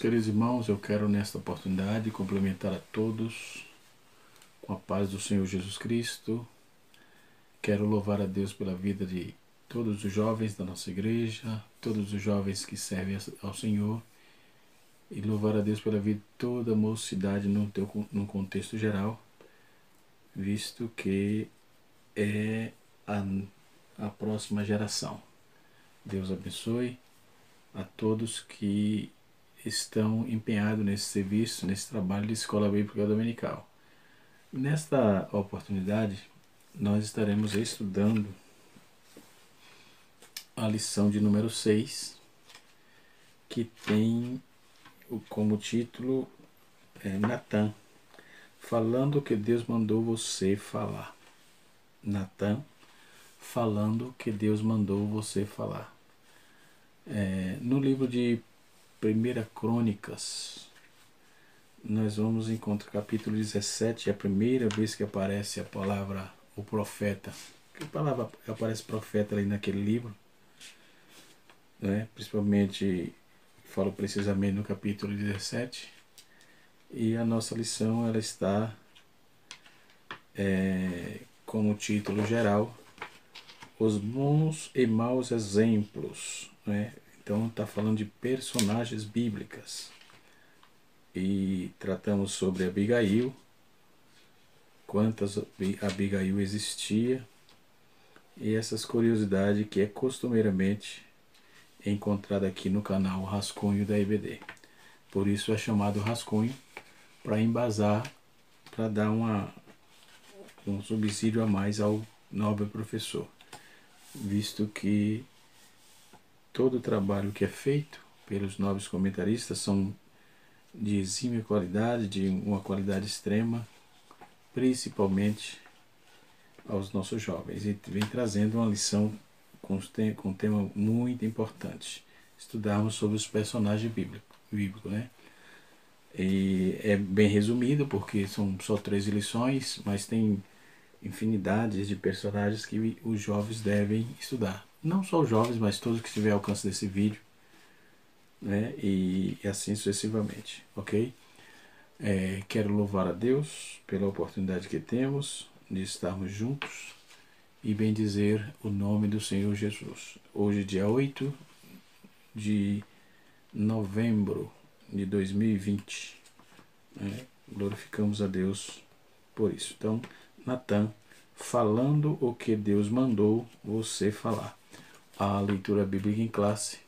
queridos irmãos, eu quero nesta oportunidade cumprimentar a todos com a paz do Senhor Jesus Cristo. Quero louvar a Deus pela vida de todos os jovens da nossa igreja, todos os jovens que servem ao Senhor, e louvar a Deus pela vida de toda a mocidade num contexto geral, visto que é a próxima geração. Deus abençoe a todos que estão empenhados nesse serviço, nesse trabalho de Escola Bíblica Dominical. Nesta oportunidade, nós estaremos estudando a lição de número 6, que tem como título Natan, falando que Deus mandou você falar. Natan, falando que Deus mandou você falar. No livro de 1 Crônicas, nós vamos encontrar capítulo 17, é a primeira vez que aparece a palavra o profeta. Que palavra aparece profeta ali naquele livro? Principalmente, falo precisamente no capítulo 17. E a nossa lição ela está como título geral, os bons e maus exemplos. Então está falando de personagens bíblicas. E tratamos sobre Abigail, quantas Abigail existia, e essas curiosidades que é costumeiramente encontrada aqui no canal Rascunho da EBD. Por isso é chamado Rascunho, para embasar, para dar um subsídio a mais ao nobre professor, visto que todo o trabalho que é feito pelos nobres comentaristas são de exímia qualidade, de uma qualidade extrema, principalmente aos nossos jovens, e vem trazendo uma lição com um tema muito importante, estudarmos sobre os personagens bíblicos, E é bem resumido, porque são só 13 lições, mas tem infinidades de personagens que os jovens devem estudar. Não só os jovens, mas todos que estiverem ao alcance desse vídeo, e assim sucessivamente, ok? Quero louvar a Deus pela oportunidade que temos de estarmos juntos e bendizer o nome do Senhor Jesus. Hoje, dia 8 de novembro de 2020, glorificamos a Deus por isso. Então, Natan, falando o que Deus mandou você falar. A leitura bíblica em classe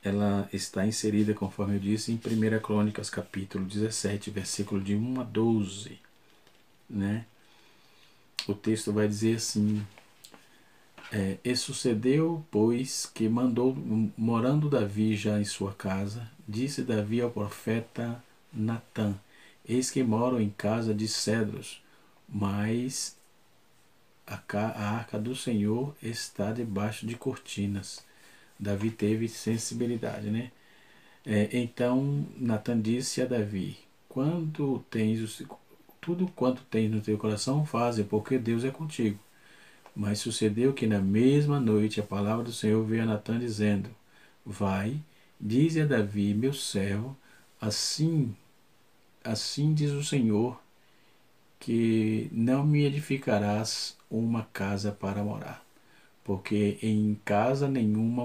ela está inserida, conforme eu disse, em 1 Crônicas, capítulo 17, versículo de 1 a 12. O texto vai dizer assim: E sucedeu, pois, que mandou, morando Davi já em sua casa, disse Davi ao profeta Natan: Eis que moro em casa de cedros, mas a arca do Senhor está debaixo de cortinas. Davi teve sensibilidade, Então Natan disse a Davi: tudo quanto tens no teu coração, faze, porque Deus é contigo. Mas sucedeu que na mesma noite a palavra do Senhor veio a Natan dizendo: Vai, dize a Davi, meu servo, assim diz o Senhor, que não me edificarás uma casa para morar, porque em casa nenhuma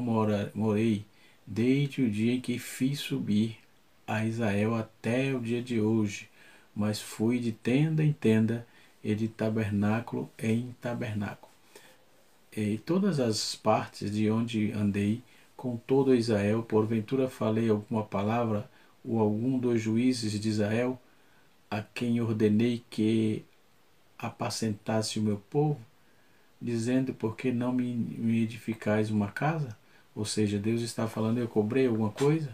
morei, desde o dia em que fiz subir a Israel até o dia de hoje, mas fui de tenda em tenda e de tabernáculo em tabernáculo. E todas as partes de onde andei com todo Israel, porventura falei alguma palavra ou algum dos juízes de Israel, a quem ordenei que apacentasse o meu povo, dizendo: por que não me edificais uma casa? Ou seja, Deus está falando: eu cobrei alguma coisa,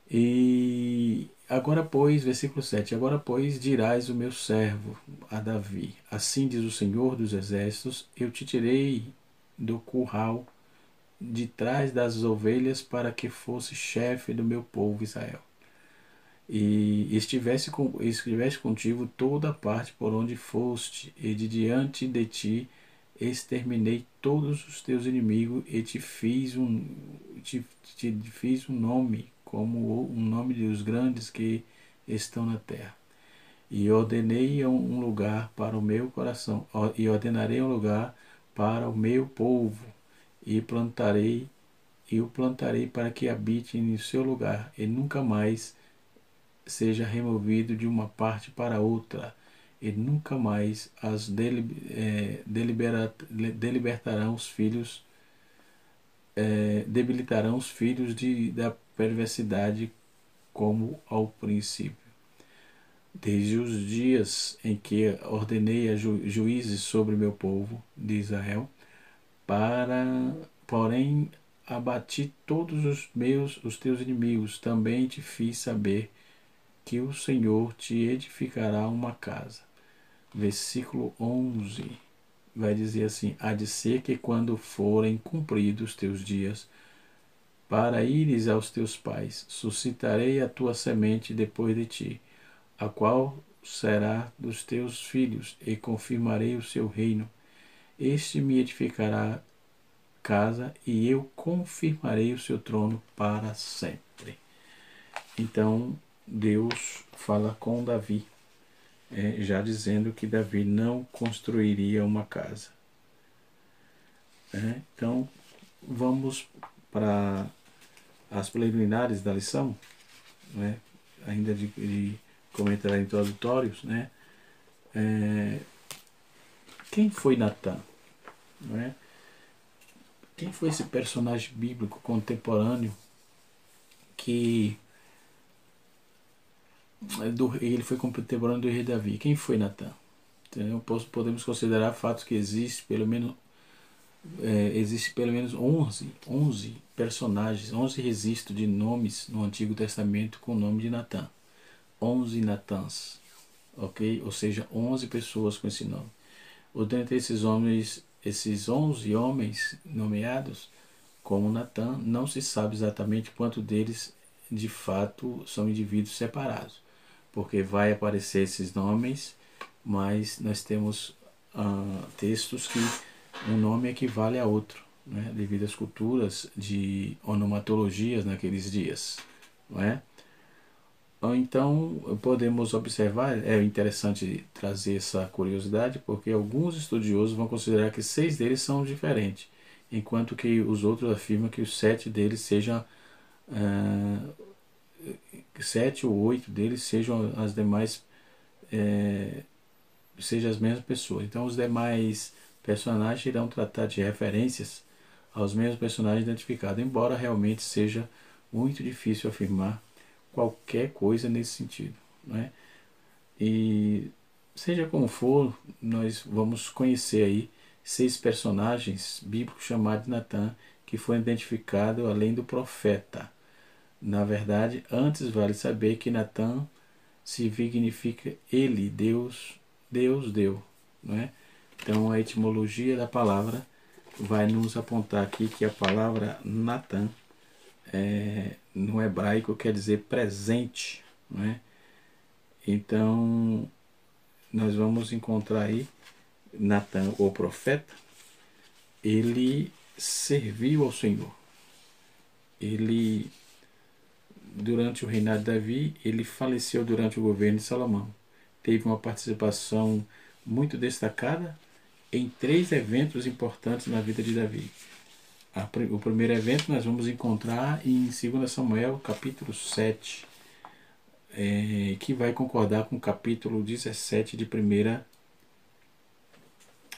E agora, pois, versículo 7, agora, pois, dirás o meu servo a Davi: assim diz o Senhor dos Exércitos, eu te tirei do curral de trás das ovelhas para que fosse chefe do meu povo Israel, e estivesse contigo toda a parte por onde foste, e de diante de ti exterminei todos os teus inimigos e te fiz um nome, como um nome dos grandes que estão na terra. E ordenei um lugar para o meu coração, e ordenarei um lugar para o meu povo, e o plantarei para que habite em seu lugar, e nunca mais seja removido de uma parte para outra, e nunca mais delibertarão os filhos, debilitarão os filhos da perversidade como ao princípio. Desde os dias em que ordenei a juízes sobre meu povo de Israel, porém abati todos os teus inimigos, também te fiz saber que o Senhor te edificará uma casa. Versículo 11 vai dizer assim: há de ser que quando forem cumpridos os teus dias, para ires aos teus pais, suscitarei a tua semente depois de ti, a qual será dos teus filhos, e confirmarei o seu reino. Este me edificará casa, e eu confirmarei o seu trono para sempre. Então, Deus fala com Davi, já dizendo que Davi não construiria uma casa. Então, vamos para as preliminares da lição, né? Ainda de comentários introdutórios, né? Quem foi Natã? Né? Quem foi esse personagem bíblico contemporâneo que ele foi contemporâneo do rei Davi? Quem foi Natã? Então, podemos considerar fatos que existe pelo menos 11 personagens, 11 registros de nomes no Antigo Testamento com o nome de Natã. 11 Natãs, ok? Ou seja, 11 pessoas com esse nome. Dentre esses 11 homens nomeados como Natã, não se sabe exatamente quantos deles de fato são indivíduos separados, porque vai aparecer esses nomes, mas nós temos textos que um nome equivale a outro, né, devido às culturas de onomatologias naqueles dias, não é? Então podemos observar, é interessante trazer essa curiosidade, porque alguns estudiosos vão considerar que 6 deles são diferentes, enquanto que os outros afirmam que os 7 deles sejam 7 ou 8 deles sejam as demais, sejam as mesmas pessoas. Então os demais personagens irão tratar de referências aos mesmos personagens identificados, embora realmente seja muito difícil afirmar qualquer coisa nesse sentido, né? E seja como for, nós vamos conhecer aí 6 personagens bíblicos chamados de Natã, que foram identificados além do profeta. Na verdade, antes vale saber que Natã significa ele, Deus deu, né? Então a etimologia da palavra vai nos apontar aqui que a palavra Natã no hebraico quer dizer presente, né? Então nós vamos encontrar aí Natã, o profeta. Ele serviu ao Senhor. Ele, durante o reinado de Davi, ele faleceu durante o governo de Salomão. Teve uma participação muito destacada em 3 eventos importantes na vida de Davi. O primeiro evento nós vamos encontrar em 2 Samuel, capítulo 7, que vai concordar com o capítulo 17 de 1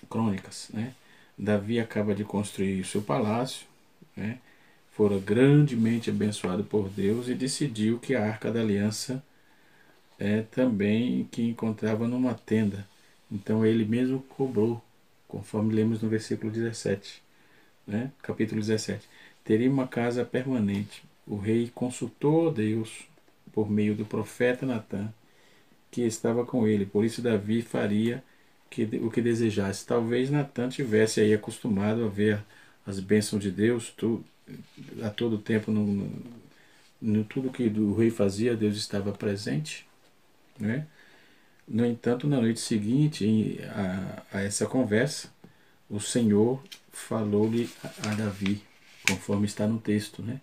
Crônicas, né? Davi acaba de construir o seu palácio, né? Fora grandemente abençoado por Deus e decidiu que a Arca da Aliança também que encontrava numa tenda. Então ele mesmo cobrou, conforme lemos no versículo 17, né? Capítulo 17. Teria uma casa permanente. O rei consultou a Deus por meio do profeta Natã, que estava com ele. Por isso Davi faria o que desejasse. Talvez Natã tivesse aí acostumado a ver as bênçãos de Deus a todo tempo, no tudo que o rei fazia, Deus estava presente, né? No entanto, na noite seguinte a essa conversa, o Senhor falou-lhe a Davi, conforme está no texto, né?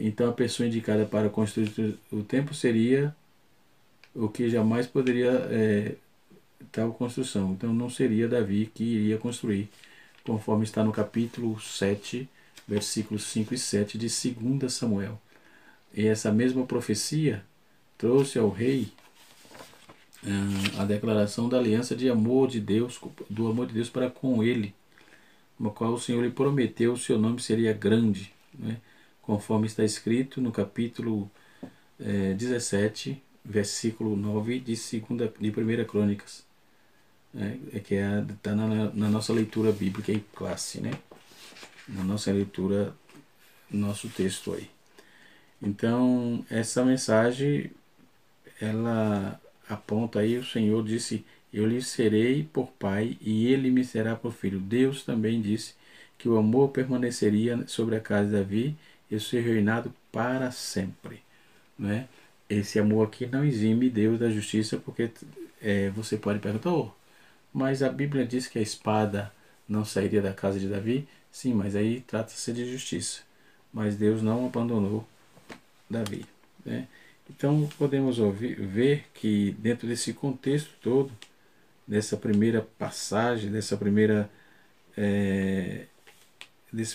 Então a pessoa indicada para construir o templo seria o que jamais poderia tal construção. Então não seria Davi que iria construir, conforme está no capítulo 7, versículos 5 e 7 de 2 Samuel. E essa mesma profecia trouxe ao rei a declaração da aliança de amor de Deus, do amor de Deus para com ele, no qual o Senhor lhe prometeu o seu nome seria grande, né? Conforme está escrito no capítulo 17, versículo 9 de 1 Crônicas, né? Que está na nossa leitura bíblica em classe, né? Na nossa leitura, nosso texto aí. Então, essa mensagem, ela aponta aí, o Senhor disse, eu lhe serei por pai e ele me será por filho. Deus também disse que o amor permaneceria sobre a casa de Davi e o seu reinado para sempre, né? Esse amor aqui não exime Deus da justiça, porque você pode perguntar, mas a Bíblia diz que a espada não sairia da casa de Davi? Sim, mas aí trata-se de justiça. Mas Deus não abandonou Davi, né? Então podemos ver que dentro desse contexto todo, dessa primeira passagem, desse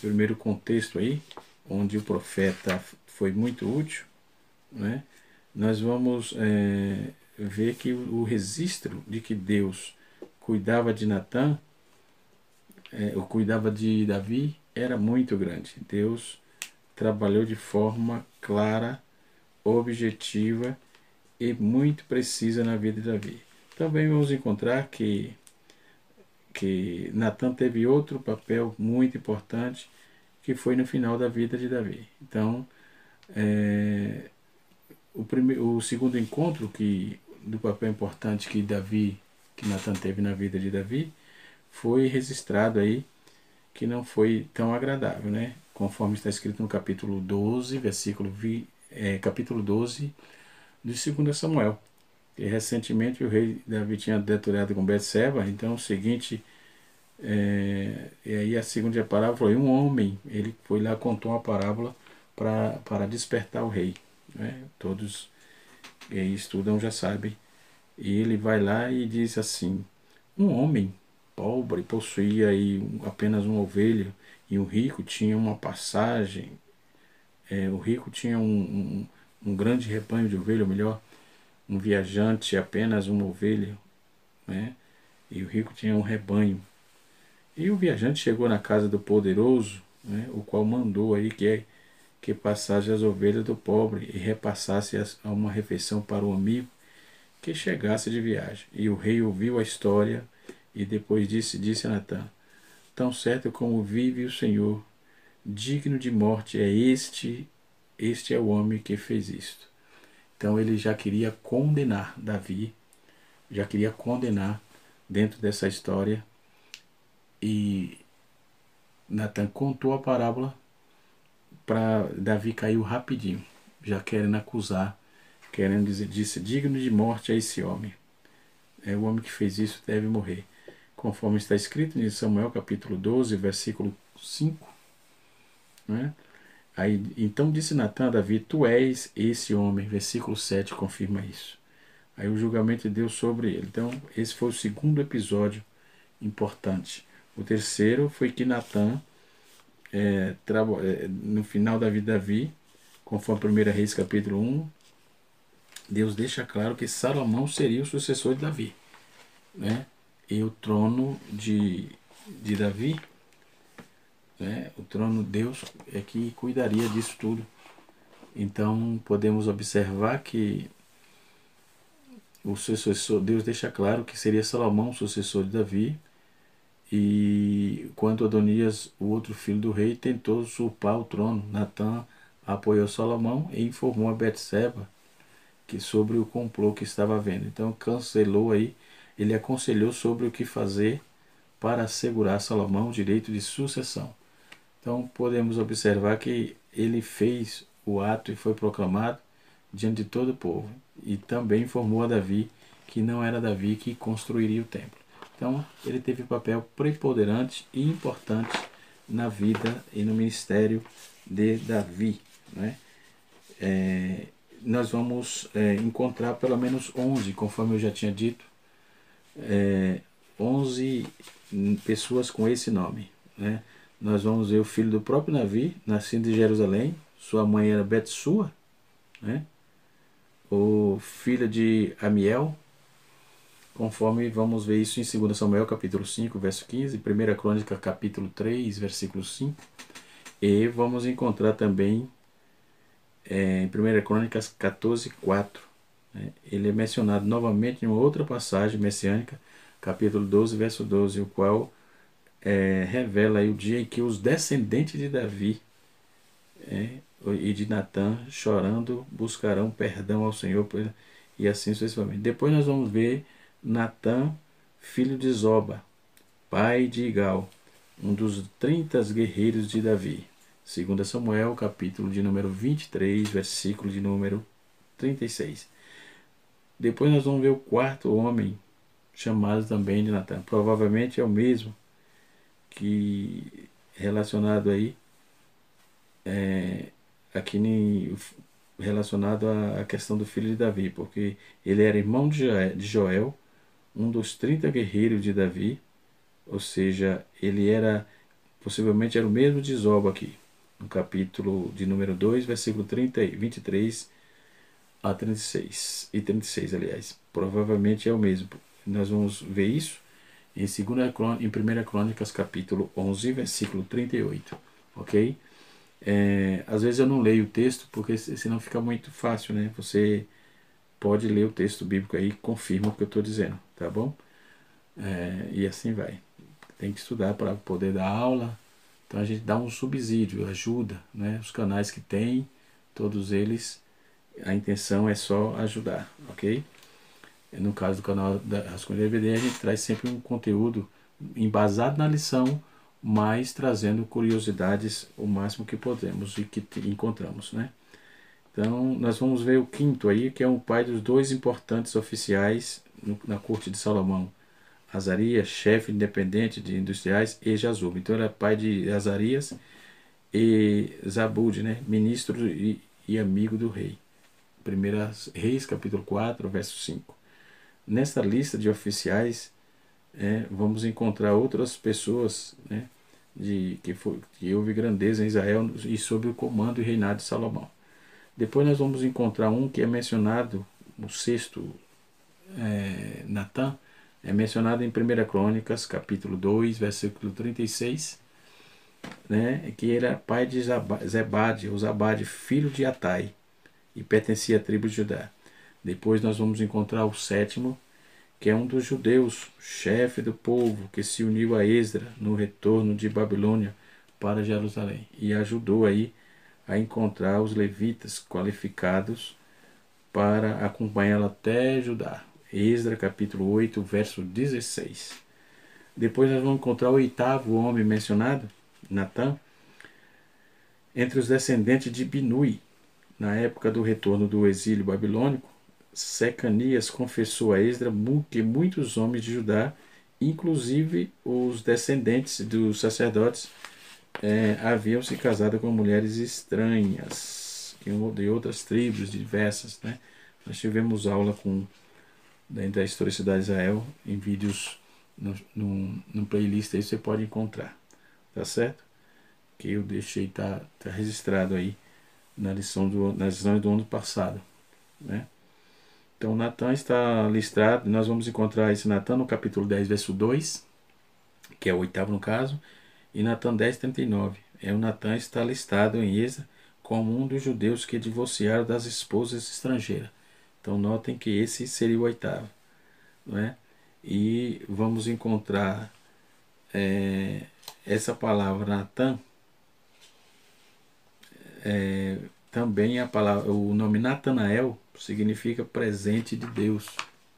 primeiro contexto aí, onde o profeta foi muito útil, né? Nós vamos ver que o registro de que Deus cuidava de Natã, ou cuidava de Davi, era muito grande. Deus trabalhou de forma clara, objetiva e muito precisa na vida de Davi. Também vamos encontrar que Natã teve outro papel muito importante, que foi no final da vida de Davi. Então, o segundo encontro do papel importante que Natã teve na vida de Davi, foi registrado aí, que não foi tão agradável, né? Conforme está escrito no capítulo 12, capítulo 12 de 2 Samuel. E recentemente o rei Davi tinha deturado com Betseba, então o seguinte, e aí a segunda parábola foi um homem, ele foi lá, contou uma parábola para despertar o rei, né? Todos que estudam já sabem. E ele vai lá e diz assim, um homem pobre possuía aí apenas uma ovelha, e o rico tinha uma passagem, o rico tinha um grande rebanho de ovelha, ou melhor, um viajante apenas uma ovelha, né? E o rico tinha um rebanho. E o viajante chegou na casa do poderoso, né? O qual mandou aí que passasse as ovelhas do pobre e repassasse a uma refeição para o amigo que chegasse de viagem. E o rei ouviu a história e depois disse a Natã, tão certo como vive o Senhor, digno de morte é este é o homem que fez isto. Então ele já queria condenar Davi, já queria condenar dentro dessa história, e Natã contou a parábola para Davi, caiu rapidinho, já querendo acusar, querendo dizer, disse, digno de morte é esse homem. O homem que fez isso deve morrer. Conforme está escrito em Samuel capítulo 12, versículo 5, né? Aí, então disse Natã a Davi, tu és esse homem. Versículo 7 confirma isso. Aí o julgamento de Deus sobre ele. Então esse foi o segundo episódio importante. O terceiro foi que Natã, no final da vida de Davi, conforme 1 Reis capítulo 1, Deus deixa claro que Salomão seria o sucessor de Davi, né? E o trono de Davi, né? O trono de Deus é que cuidaria disso tudo. Então podemos observar que o sucessor, Deus deixa claro que seria Salomão o sucessor de Davi, e quando Adonias, o outro filho do rei, tentou usurpar o trono, Natã apoiou Salomão e informou a Betseba que sobre o complô que estava havendo. Então cancelou aí, ele aconselhou sobre o que fazer para assegurar a Salomão o direito de sucessão. Então podemos observar que ele fez o ato e foi proclamado diante de todo o povo. E também informou a Davi que não era Davi que construiria o templo. Então, ele teve um papel preponderante e importante na vida e no ministério de Davi, né? Nós vamos encontrar pelo menos 11, conforme eu já tinha dito, 11 pessoas com esse nome, né? Nós vamos ver o filho do próprio Davi, nascido em Jerusalém, sua mãe era Betsua, né? O filho de Amiel, conforme vamos ver isso em 2 Samuel capítulo 5, verso 15, 1 Crônica capítulo 3, versículo 5, e vamos encontrar também em 1 Crônicas 14, 4. Né? Ele é mencionado novamente em outra passagem messiânica, capítulo 12, verso 12, o qual revela aí o dia em que os descendentes de Davi e de Natã, chorando, buscarão perdão ao Senhor, e assim sucessivamente. Depois nós vamos ver Natã, filho de Zoba, pai de Igal, um dos 30 guerreiros de Davi. 2 Samuel, capítulo de número 23, versículo de número 36. Depois nós vamos ver o quarto homem, chamado também de Natã. Provavelmente é o mesmo que relacionado aí, aqui relacionado à questão do filho de Davi, porque ele era irmão de Joel, um dos 30 guerreiros de Davi, ou seja, ele era, possivelmente era o mesmo de Zoba aqui, no capítulo de número 2, versículo 23 a 36, e 36, aliás. Provavelmente é o mesmo. Nós vamos ver isso em 1 Crônicas, capítulo 11, versículo 38, ok? Às vezes eu não leio o texto, porque senão fica muito fácil, né? Você pode ler o texto bíblico aí e confirma o que eu estou dizendo, tá bom? E assim vai. Tem que estudar para poder dar aula. Então a gente dá um subsídio, ajuda, né? Os canais que tem, todos eles, a intenção é só ajudar, ok? No caso do canal da Rascunho DVD, a gente traz sempre um conteúdo embasado na lição, mas trazendo curiosidades o máximo que podemos e que encontramos, né? Então, nós vamos ver o quinto aí, que é o pai dos dois importantes oficiais na corte de Salomão. Azarias, chefe independente de industriais, e Jazub. Então, ele é pai de Azarias e Zabude, né? Ministro e amigo do rei. 1 Reis, capítulo 4, verso 5. Nesta lista de oficiais, vamos encontrar outras pessoas, né, que houve grandeza em Israel e sob o comando e reinado de Salomão. Depois nós vamos encontrar um que é mencionado, o sexto, Natã, é mencionado em 1 Crônicas, capítulo 2, versículo 36, né, que ele era pai de Zebade, ou Zabade, filho de Atai, e pertencia à tribo de Judá. Depois nós vamos encontrar o sétimo, que é um dos judeus, chefe do povo, que se uniu a Esdra no retorno de Babilônia para Jerusalém e ajudou aí a encontrar os levitas qualificados para acompanhá-la até Judá. Esdra capítulo 8, verso 16. Depois nós vamos encontrar o oitavo homem mencionado, Natã, entre os descendentes de Binui. Na época do retorno do exílio babilônico, Secanias confessou a Esdra que muitos homens de Judá, inclusive os descendentes dos sacerdotes, haviam se casado com mulheres estranhas, de outras tribos diversas, né? Nós tivemos aula dentro da historicidade de Israel, em vídeos no playlist aí você pode encontrar, tá certo? Que eu deixei, tá registrado aí nas lições do ano passado, né? Então Natã está listado, nós vamos encontrar esse Natã no capítulo 10, verso 2, que é o oitavo no caso, e Natã 10, 39. O Natã está listado em Esdra como um dos judeus que divorciaram das esposas estrangeiras. Então notem que esse seria o oitavo, não é? E vamos encontrar essa palavra Natã, também o nome Natanael significa presente de Deus,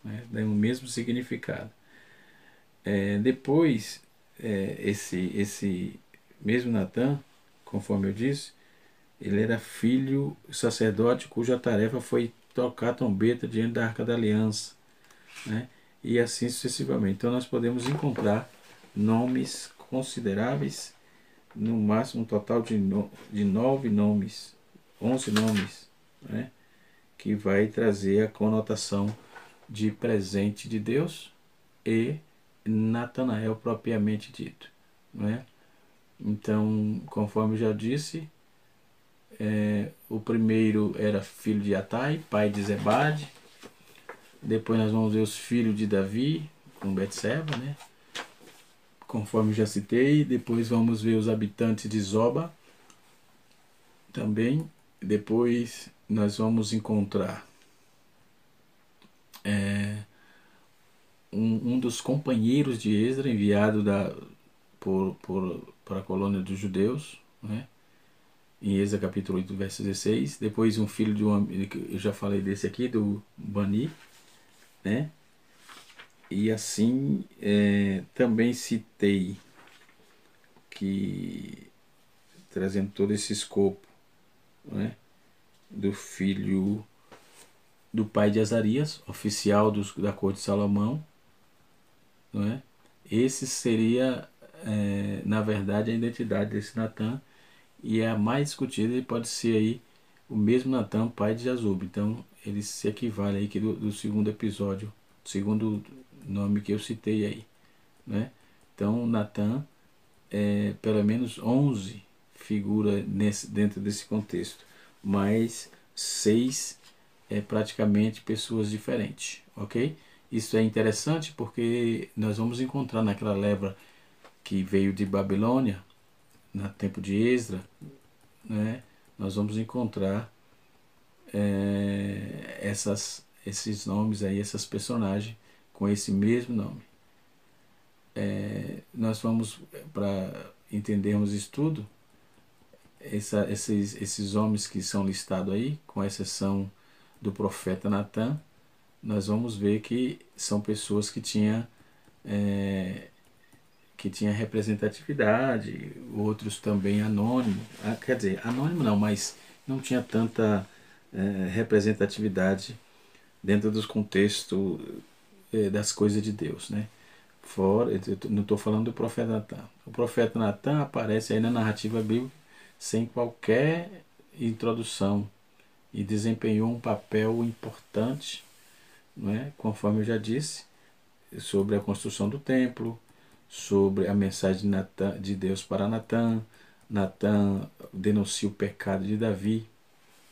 né? Tem o mesmo significado. Depois, esse mesmo Natã, conforme eu disse, ele era filho sacerdote cuja tarefa foi tocar a trombeta diante da Arca da Aliança, né? e assim sucessivamente. Então nós podemos encontrar nomes consideráveis, no máximo um total de 9 nomes, 11 nomes, né? Que vai trazer a conotação de presente de Deus e Natanael propriamente dito, não é? Então, conforme eu já disse, o primeiro era filho de Atai, pai de Zebade. Depois nós vamos ver os filhos de Davi com Betseba, né? Conforme já citei. Depois vamos ver os habitantes de Zoba também. Depois nós vamos encontrar um dos companheiros de Esdra, enviado para a colônia dos judeus, né? Em Êxodo capítulo 8, verso 16. Depois um filho de um, eu já falei desse aqui, do Bani, né? E assim também citei que, trazendo todo esse escopo, né, do filho do pai de Azarias, oficial da corte de Salomão, não é? Esse seria, na verdade, a identidade desse Natan, e é a mais discutida, e pode ser aí o mesmo Natan, pai de Jazub. Então ele se equivale aí que do segundo episódio, segundo nome que eu citei aí, né? Então Natan pelo menos 11 figura dentro desse contexto, mas 6 praticamente pessoas diferentes, ok? Isso é interessante porque nós vamos encontrar naquela leva que veio de Babilônia, no tempo de Esdra, né? Nós vamos encontrar esses nomes aí, essas personagens com esse mesmo nome. Nós vamos, para entendermos isso tudo, esses homens que são listados aí, com exceção do profeta Natan, nós vamos ver que são pessoas que tinham representatividade, outros também anônimo, quer dizer, anônimo não, mas não tinha tanta representatividade dentro dos contextos das coisas de Deus, né? Fora, eu não estou falando do profeta Natan. O profeta Natan aparece aí na narrativa bíblica sem qualquer introdução e desempenhou um papel importante, não é? Conforme eu já disse, sobre a construção do templo, sobre a mensagem de Deus para Natan. Natan denuncia o pecado de Davi,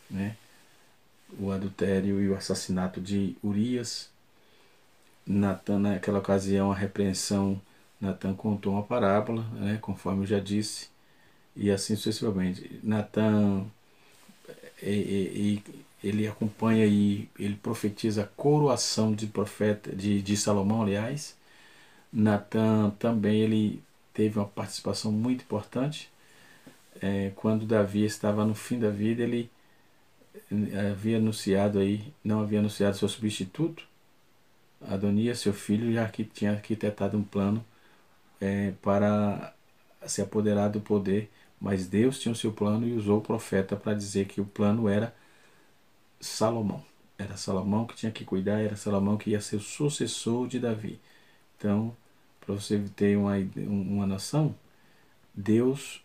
né? O adultério e o assassinato de Urias. Natan, naquela ocasião, a repreensão, Natan contou uma parábola, né? Conforme eu já disse, e assim sucessivamente. Natan, ele acompanha e ele profetiza a coroação de profeta de Salomão, aliás. Natan também ele teve uma participação muito importante. Quando Davi estava no fim da vida, ele havia anunciado aí, não havia anunciado seu substituto, Adonias, seu filho, já que tinha arquitetado um plano para se apoderar do poder, mas Deus tinha o seu plano e usou o profeta para dizer que o plano era Salomão. Era Salomão que tinha que cuidar, era Salomão que ia ser o sucessor de Davi. Então, para você ter uma noção, Deus,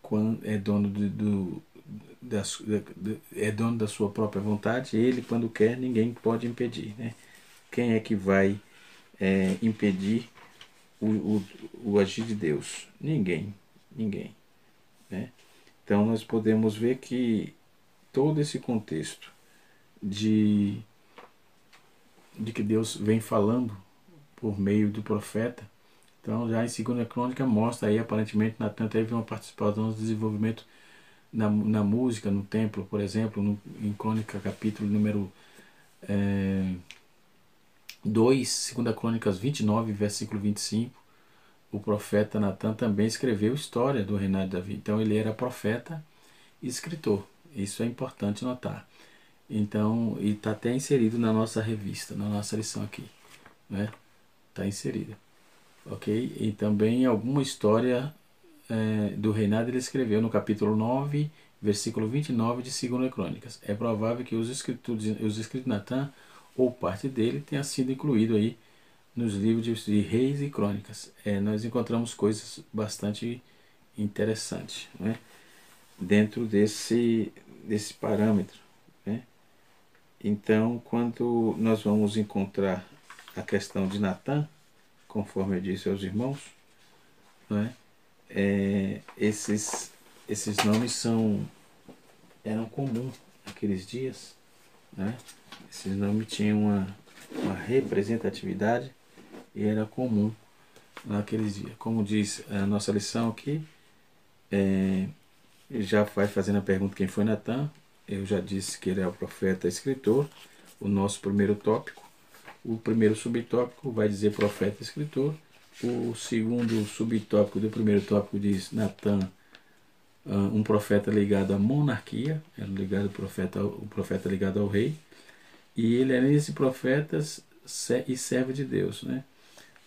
quando é dono é dono da sua própria vontade, ele quando quer, ninguém pode impedir, né? Quem é que vai impedir o agir de Deus? Ninguém, né? Então nós podemos ver que todo esse contexto de que Deus vem falando por meio do profeta. Então já em 2 Crônica mostra aí, aparentemente Natan teve uma participação no desenvolvimento na música, no templo, por exemplo, em Crônica capítulo número 2, 2 Crônicas 29, versículo 25, o profeta Natan também escreveu história do reinado de Davi. Então ele era profeta e escritor. Isso é importante notar. Então, e está até inserido na nossa revista, na nossa lição aqui, né? Está inserida, ok? E também alguma história do reinado ele escreveu no capítulo 9, versículo 29 de 2 Crônicas. É provável que os escritos de Natan, ou parte dele, tenha sido incluído aí nos livros de Reis e Crônicas. Nós encontramos coisas bastante interessantes, né? Dentro desse parâmetro, né? Então, quando nós vamos encontrar a questão de Natã, conforme eu disse aos irmãos, né? Esses nomes eram comuns naqueles dias, né? Esses nomes tinham uma representatividade e era comum naqueles dias. Como diz a nossa lição aqui, já vai fazendo a pergunta quem foi Natã. Eu já disse que ele é o profeta escritor, o nosso primeiro tópico. O primeiro subtópico vai dizer profeta escritor. O segundo subtópico do primeiro tópico diz Natã, um profeta ligado à monarquia, era ligado o profeta ligado ao rei. E ele era esse profeta e servo de Deus, né?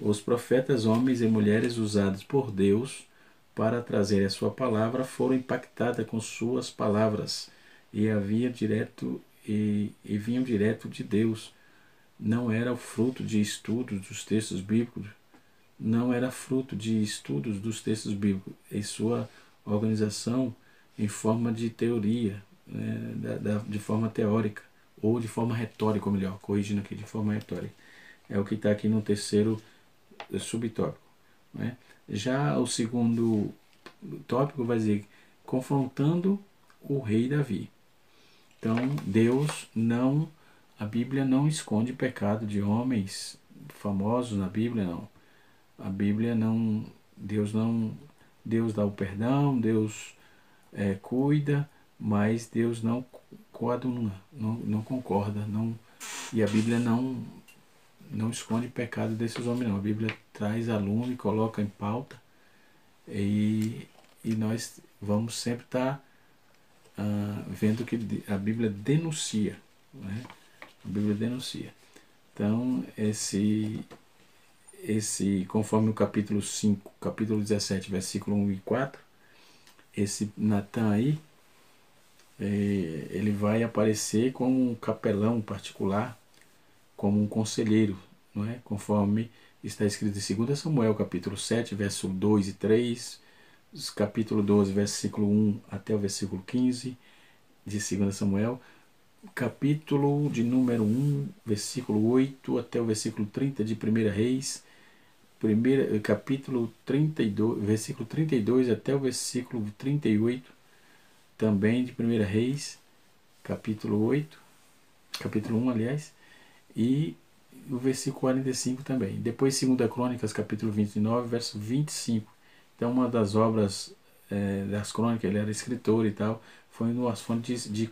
Os profetas, homens e mulheres usados por Deus para trazer a sua palavra, foram impactados com suas palavras e vinham direto de Deus. Não era o fruto de estudos dos textos bíblicos, não era fruto de estudos dos textos bíblicos em sua organização em forma de teoria, né, de forma teórica ou de forma retórica, ou melhor, corrigindo aqui, de forma retórica. É o que está aqui no terceiro subtópico, né? Já o segundo tópico vai dizer confrontando o rei Davi. Então, a Bíblia não esconde pecado de homens famosos na Bíblia, não. A Bíblia não, Deus dá o perdão, Deus cuida, mas Deus não coaduna, não concorda, e a Bíblia não esconde pecado desses homens, não. A Bíblia traz a lume, coloca em pauta, e nós vamos sempre estar vendo que a Bíblia denuncia, né? A Bíblia denuncia. Então, conforme o capítulo 5, capítulo 17, versículo 1 e 4, esse Natã aí, ele vai aparecer como um capelão particular, como um conselheiro, não é? Conforme está escrito em 2 Samuel, capítulo 7, verso 2 e 3, capítulo 12, versículo 1 até o versículo 15 de 2 Samuel, capítulo de número 1, versículo 8 até o versículo 30 de 1 Reis, capítulo 32, versículo 32 até o versículo 38, também de 1 Reis, capítulo 8, capítulo 1, aliás, e o versículo 45 também. Depois 2 Crônicas, capítulo 29, verso 25. Então, uma das obras das crônicas, ele era escritor e tal, foi nas fontes de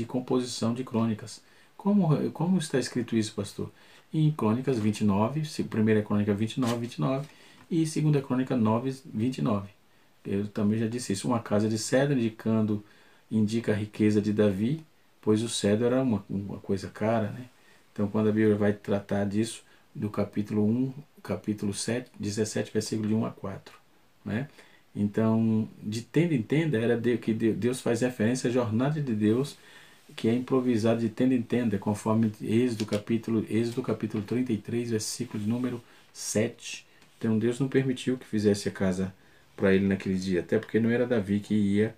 composição de crônicas. Como está escrito isso, pastor? Em Crônicas 29, 1 Crônica 29, 29 e 2 Crônica 9, 29. Eu também já disse isso. Uma casa de cedro indica a riqueza de Davi, pois o cedro era uma coisa cara, né? Então, quando a Bíblia vai tratar disso, do capítulo 1, capítulo 7, 17, versículo de 1 a 4, né? Então, de tenda em tenda, que Deus faz referência à jornada de Deus, que é improvisado de tenda em tenda, conforme Êxodo capítulo 33, versículo de número 7. Então, Deus não permitiu que fizesse a casa para ele naquele dia, até porque não era Davi que ia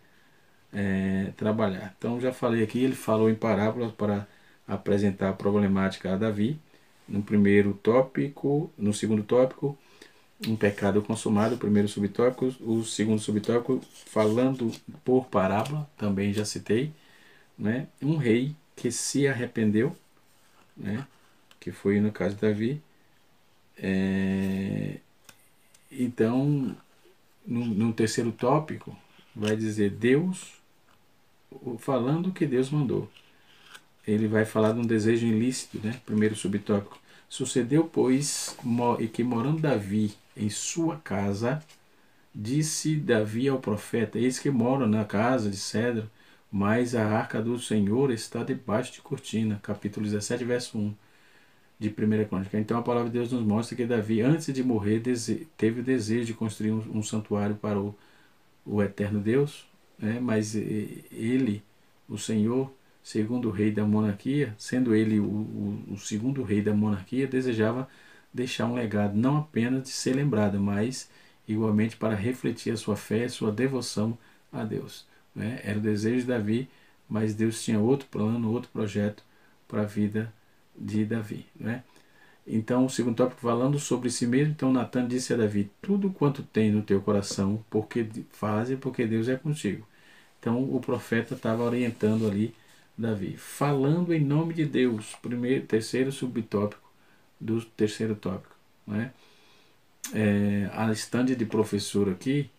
trabalhar. Então, já falei aqui, ele falou em parábolas para apresentar a problemática a Davi. No primeiro tópico, no segundo tópico, um pecado consumado, o primeiro subtópico. O segundo subtópico, falando por parábola, também já citei, né? Um rei que se arrependeu, né? Que foi no caso de Davi. Então, no terceiro tópico, vai dizer Deus falando o que Deus mandou. Ele vai falar de um desejo ilícito, né? Primeiro subtópico. Sucedeu, pois, que morando Davi em sua casa, disse Davi ao profeta: eis que moro na casa de cedro, mas a arca do Senhor está debaixo de cortina. Capítulo 17, verso 1 de 1 Crônica. Então a palavra de Deus nos mostra que Davi, antes de morrer, teve o desejo de construir um santuário para o eterno Deus, né? Mas ele, o Senhor, segundo rei da monarquia, sendo ele o segundo rei da monarquia, desejava deixar um legado, não apenas de ser lembrada, mas igualmente para refletir a sua fé, a sua devoção a Deus. Né? Era o desejo de Davi, mas Deus tinha outro plano, outro projeto para a vida de Davi. Né? Então, o segundo tópico, falando sobre si mesmo, então Natan disse a Davi: tudo quanto tem no teu coração, porque Deus é contigo. Então, o profeta estava orientando ali Davi, falando em nome de Deus. Terceiro subtópico do terceiro tópico. Né? A estande de professor aqui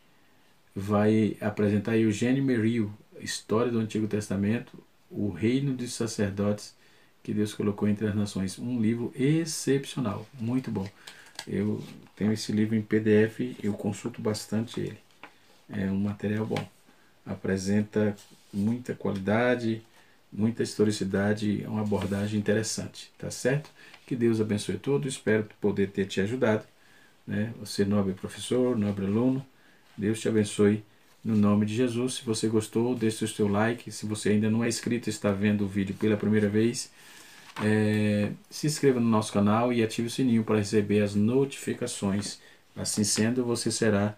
vai apresentar Eugênio Merrill, História do Antigo Testamento, o Reino dos Sacerdotes que Deus colocou entre as nações. Um livro excepcional, muito bom. Eu tenho esse livro em PDF, eu consulto bastante ele. É um material bom. Apresenta muita qualidade, muita historicidade, uma abordagem interessante, tá certo? Que Deus abençoe todos, espero poder ter te ajudado. Né? Você, nobre professor, nobre aluno, Deus te abençoe no nome de Jesus. Se você gostou, deixe o seu like. Se você ainda não é inscrito e está vendo o vídeo pela primeira vez, se inscreva no nosso canal e ative o sininho para receber as notificações. Assim sendo, você será,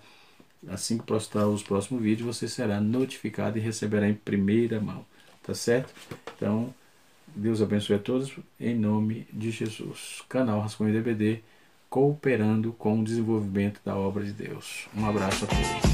assim que postar os próximos vídeos, você será notificado e receberá em primeira mão. Tá certo? Então, Deus abençoe a todos em nome de Jesus. Canal Rascunho DBD, cooperando com o desenvolvimento da obra de Deus. Um abraço a todos.